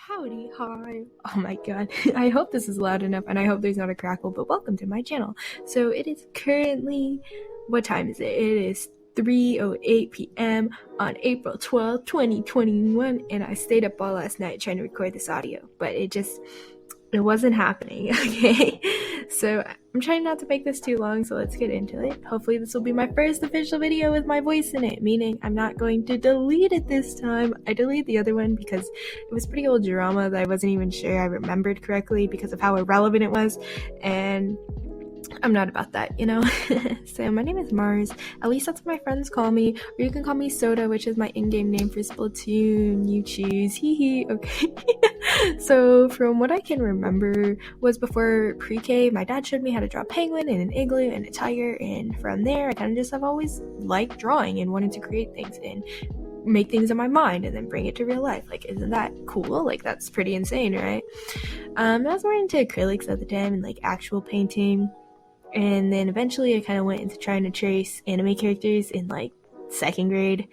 Howdy, hi. Oh my god. I hope this is loud enough and I hope there's not a crackle, but welcome to my channel. So it is currently, what time is it? It is 3:08 p.m. on April 12th, 2021, and I stayed up all last night trying to record this audio, but it wasn't happening, okay? So I'm trying not to make this too long, so let's get into it. Hopefully this will be my first official video with my voice in it, meaning I'm not going to delete it this time. I deleted the other one because it was pretty old drama that I wasn't even sure I remembered correctly because of how irrelevant it was, and I'm not about that, you know? So my name is Mars. At least that's what my friends call me. Or you can call me Soda, which is my in-game name for Splatoon. You choose. Hee hee. Okay. So from what I can remember was before pre-K, my dad showed me how to draw a penguin and an igloo and a tiger. And from there, I kind of just have always liked drawing and wanted to create things and make things in my mind and then bring it to real life. Like, isn't that cool? Like, that's pretty insane, right? I was more into acrylics at the time and like actual painting. And then eventually I kind of went into trying to trace anime characters in like second grade,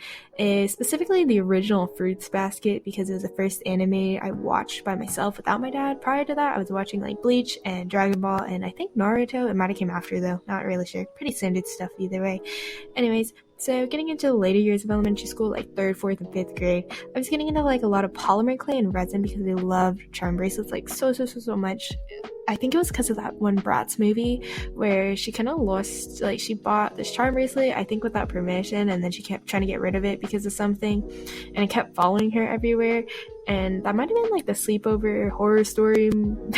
specifically the original Fruits Basket, because it was the first anime I watched by myself without my dad. Prior to that, I was watching like Bleach and Dragon Ball and I think Naruto. It might have came after though, not really sure. Pretty standard stuff either way. Anyways, so getting into the later years of elementary school, like 3rd, 4th, and 5th grade, I was getting into like a lot of polymer clay and resin because I loved charm bracelets like so much. I think it was because of that one Bratz movie where she kind of lost, like she bought this charm bracelet, I think without permission, and then she kept trying to get rid of it because of something, and it kept following her everywhere. And that might have been like the sleepover horror story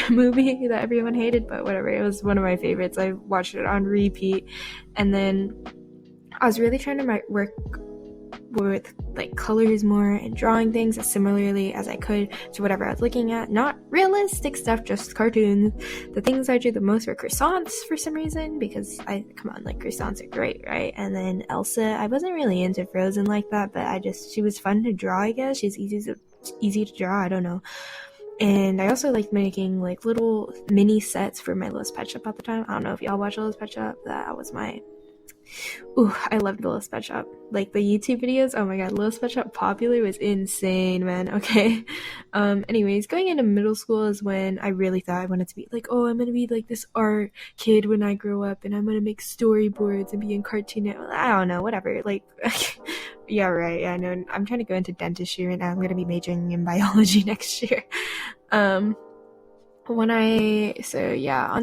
movie that everyone hated, but whatever, it was one of my favorites. I watched it on repeat, and then I was really trying to work with like colors more and drawing things as similarly as I could to whatever I was looking at. Not realistic stuff, just cartoons. The things I drew the most were croissants for some reason, because come on, like croissants are great, right? And then Elsa, I wasn't really into Frozen like that, but she was fun to draw, I guess. She's easy to draw, I don't know. And I also liked making like little mini sets for my Littlest Pet Shop at the time. I don't know if y'all watch Littlest Pet Shop. That was my... Ooh, I loved Littlest Pet Shop. Like the YouTube videos, oh my god, Littlest Pet Shop Popular was insane, man. Okay. Anyways, going into middle school is when I really thought I wanted to be like, oh, I'm gonna be like this art kid when I grow up, and I'm gonna make storyboards and be in Cartoon Network. I don't know, whatever. Like, yeah, right. Yeah, I know. I'm trying to go into dentistry right now. I'm gonna be majoring in biology next year. On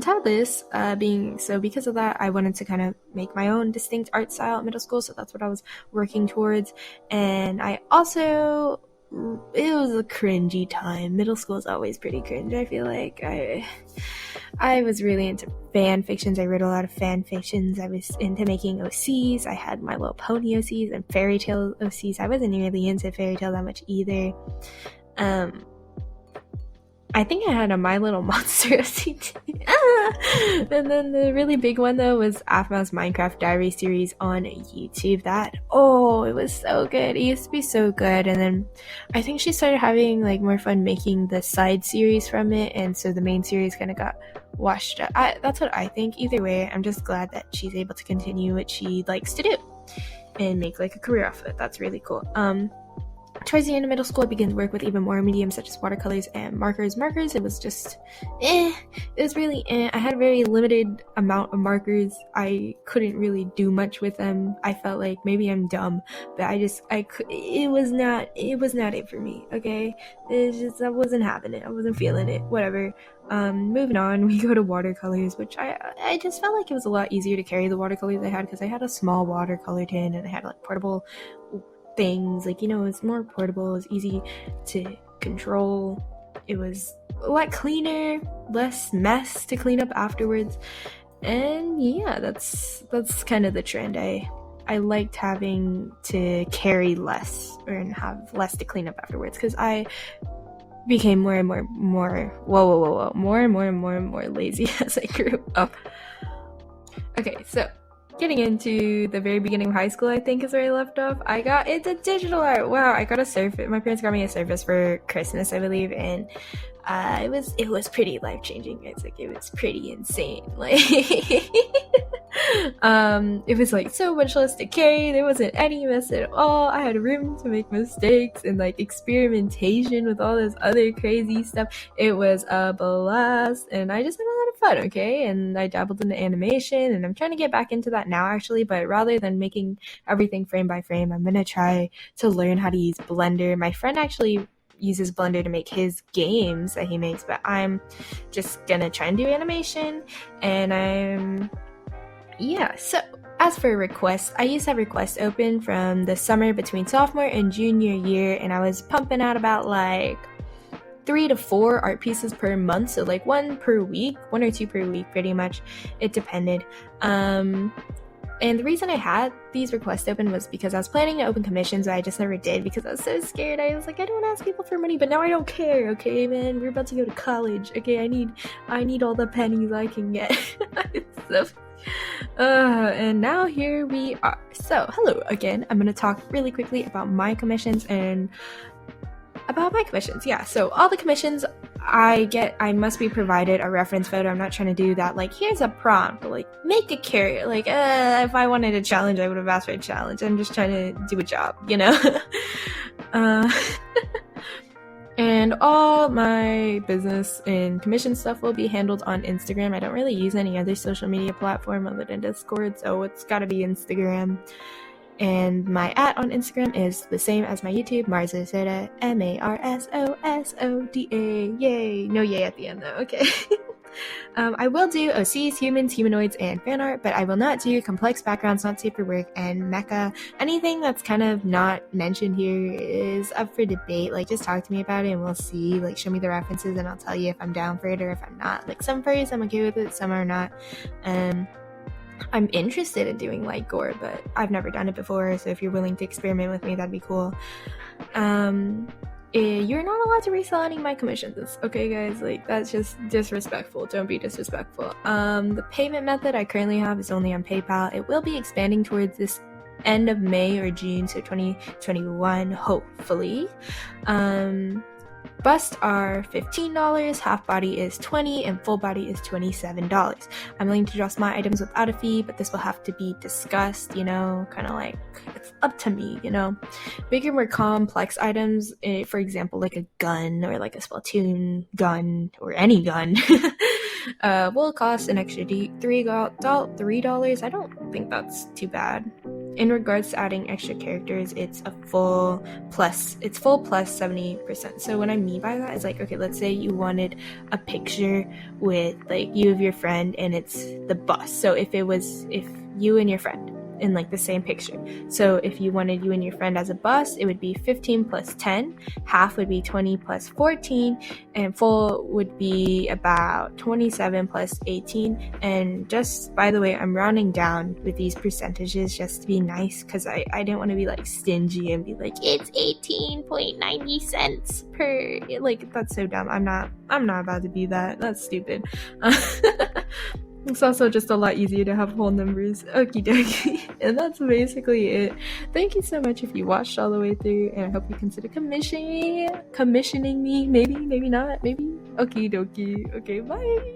top of this, because of that, I wanted to kind of make my own distinct art style at middle school, so that's what I was working towards. And it was a cringy time. Middle school is always pretty cringe, I feel like. I was really into fan fictions. I wrote a lot of fan fictions. I was into making OCs. I had My Little Pony OCs and fairy tale OCs. I wasn't really into fairy tale that much either. I think I had a My Little Monster OC. And then the really big one though was Aphma's Minecraft Diary series on YouTube. It was so good. It used to be so good, and then I think she started having like more fun making the side series from it, and so the main series kind of got washed up. That's what I think. Either way, I'm just glad that she's able to continue what she likes to do and make like a career off of it. That's really cool. Towards the end of middle school, I began to work with even more mediums such as watercolors and markers. It was just, it was really, I had a very limited amount of markers. I couldn't really do much with them. I felt like maybe I'm dumb, but it was not it for me, okay? That wasn't happening. I wasn't feeling it, whatever. Moving on, we go to watercolors, which I just felt like it was a lot easier to carry the watercolors I had because I had a small watercolor tin and I had like portable things, like, you know, it's more portable, it's easy to control, it was a lot cleaner, less mess to clean up afterwards, and yeah, that's kind of the trend. I liked having to carry less and have less to clean up afterwards because I became more and more lazy as I grew up. Okay, so getting into the very beginning of high school, I think is where I left off. I got into digital art. Wow, I got a Surface. My parents got me a Surface for Christmas, I believe, and it was pretty life-changing. It's like, it was pretty insane. Like, It was like so much less to carry. There wasn't any mess at all. I had room to make mistakes and like experimentation with all this other crazy stuff. It was a blast, and I just had a lot of fun. Okay, and I dabbled in the animation, and I'm trying to get back into that now actually. But rather than making everything frame by frame, I'm gonna try to learn how to use Blender. My friend actually uses Blender to make his games that he makes, but I'm just gonna try and do animation. And so as for requests, I used to have requests open from the summer between sophomore and junior year, and I was pumping out about like 3 to 4 art pieces per month, so like 1 per week, 1 or 2 per week, pretty much. It depended. And the reason I had these requests open was because I was planning to open commissions, but I just never did because I was so scared. I was like, I don't want to ask people for money, but now I don't care. Okay, man, we're about to go to college. Okay, I need all the pennies I can get. And now here we are. So hello again. I'm gonna talk really quickly about my commissions and yeah, so all the commissions I get, I must be provided a reference photo. I'm not trying to do that like, here's a prompt, like make a carrot. Like if I wanted a challenge, I would have asked for a challenge. I'm just trying to do a job, you know. And all my business and commission stuff will be handled on Instagram. I don't really use any other social media platform other than Discord, so it's gotta be Instagram. And my @ on Instagram is the same as my YouTube, Marsosoda, MARSOSODA. Yay! No yay at the end though, okay. I will do OCs, humans, humanoids, and fan art, but I will not do complex backgrounds, not safe for work, and mecha. Anything that's kind of not mentioned here is up for debate. Like, just talk to me about it and we'll see. Like, show me the references and I'll tell you if I'm down for it or if I'm not. Like, some furries I'm okay with it, some are not. I'm interested in doing like gore, but I've never done it before, so if you're willing to experiment with me, that'd be cool. You're not allowed to resell any of my commissions, okay guys? Like, that's just disrespectful. Don't be disrespectful. The payment method I currently have is only on PayPal. It will be expanding towards this end of May or June, so 2021, hopefully. Busts are $15, half body is $20, and full body is $27. I'm willing to draw small items without a fee, but this will have to be discussed, you know, kind of like, it's up to me, you know. Bigger, more complex items, for example, like a gun or like a Splatoon gun or any gun, will cost an extra $3. I don't think that's too bad. In regards to adding extra characters, it's full plus 70%. So what I mean by that is like, okay, let's say you wanted a picture with like you of your friend and it's the bus. So if you and your friend in like the same picture, so if you wanted you and your friend as a bus, it would be 15 plus 10, half would be 20 plus 14, and full would be about 27 plus 18. And just by the way, I'm rounding down with these percentages just to be nice, because I didn't want to be like stingy and be like, it's 18.90 cents per, like, that's so dumb. I'm not about to be that. That's stupid. It's also just a lot easier to have whole numbers. Okie dokie. And that's basically it. Thank you so much if you watched all the way through, and I hope you consider commissioning me. Maybe, maybe not, maybe. Okie dokie. Okay, bye.